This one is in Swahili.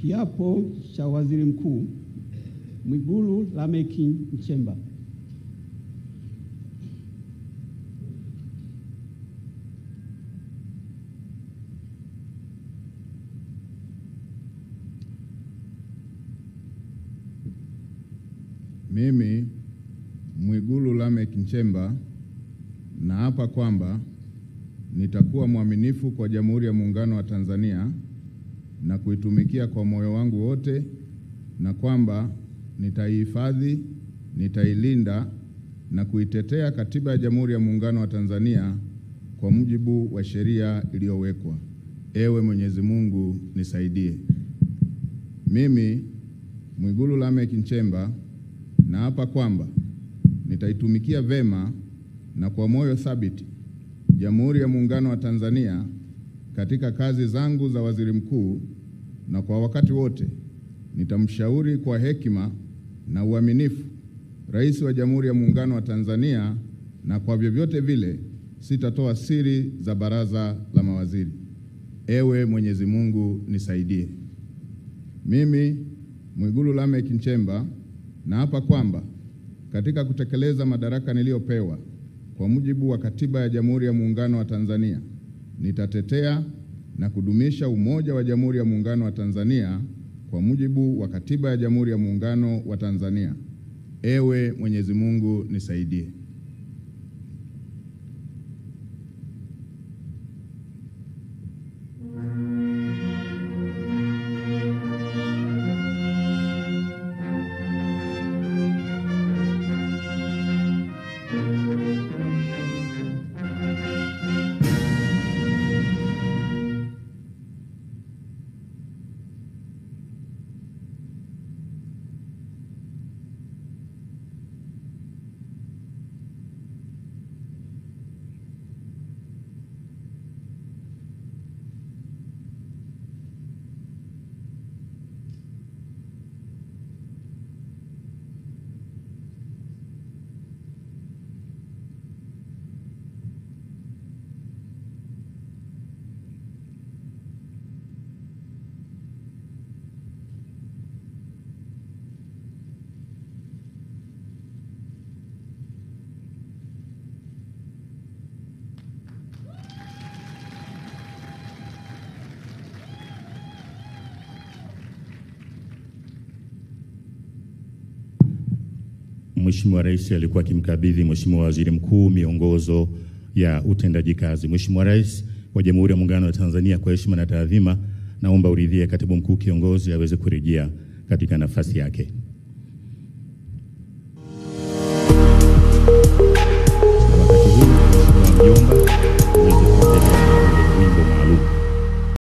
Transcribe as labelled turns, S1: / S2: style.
S1: Kiapo cha Waziri Mkuu Mwigulu Lameck Nchemba.
S2: Mimi Mwigulu Lameck Nchemba naapa kwamba nitakuwa mwaminifu kwa Jamhuri ya Muungano wa Tanzania na kuitumikia kwa moyo wangu wote, na kwamba nitaihifadhi, nitailinda na kuitetea Katiba ya Jamhuri ya Muungano wa Tanzania kwa mujibu wa sheria iliyowekwa. Ewe Mwenyezi Mungu nisaidie. Mimi Mwigulu Lameck Nchemba naapa kwamba nitaitumikia vema na kwa moyo thabiti Jamhuri ya Muungano wa Tanzania katika kazi zangu za waziri mkuu, na kwa wakati wote nitamshauri kwa hekima na uaminifu Rais wa Jamhuri ya Muungano wa Tanzania, na kwa vyovyote vile sitatoa siri za baraza la mawaziri. Ewe Mwenyezi Mungu nisaidie. Mimi Mwigulu Lameck Nchemba naapa kwamba katika kutekeleza madaraka niliyopewa kwa mujibu wa Katiba ya Jamhuri ya Muungano wa Tanzania, nitatetea na kudumisha umoja wa Jamhuri ya Muungano wa Tanzania kwa mujibu wa Katiba ya Jamhuri ya Muungano wa Tanzania. Ewe Mwenyezi Mungu nisaidie.
S3: Mheshimiwa Rais alikuwa akimkabidhi Mheshimiwa Waziri Mkuu miongozo ya utendaji kazi. Mheshimiwa Rais wa Jamhuri ya Muungano wa Tanzania, kwa heshima na taadhima, naomba uridhie Katibu Mkuu Kiongozi aweze kurejea katika nafasi yake.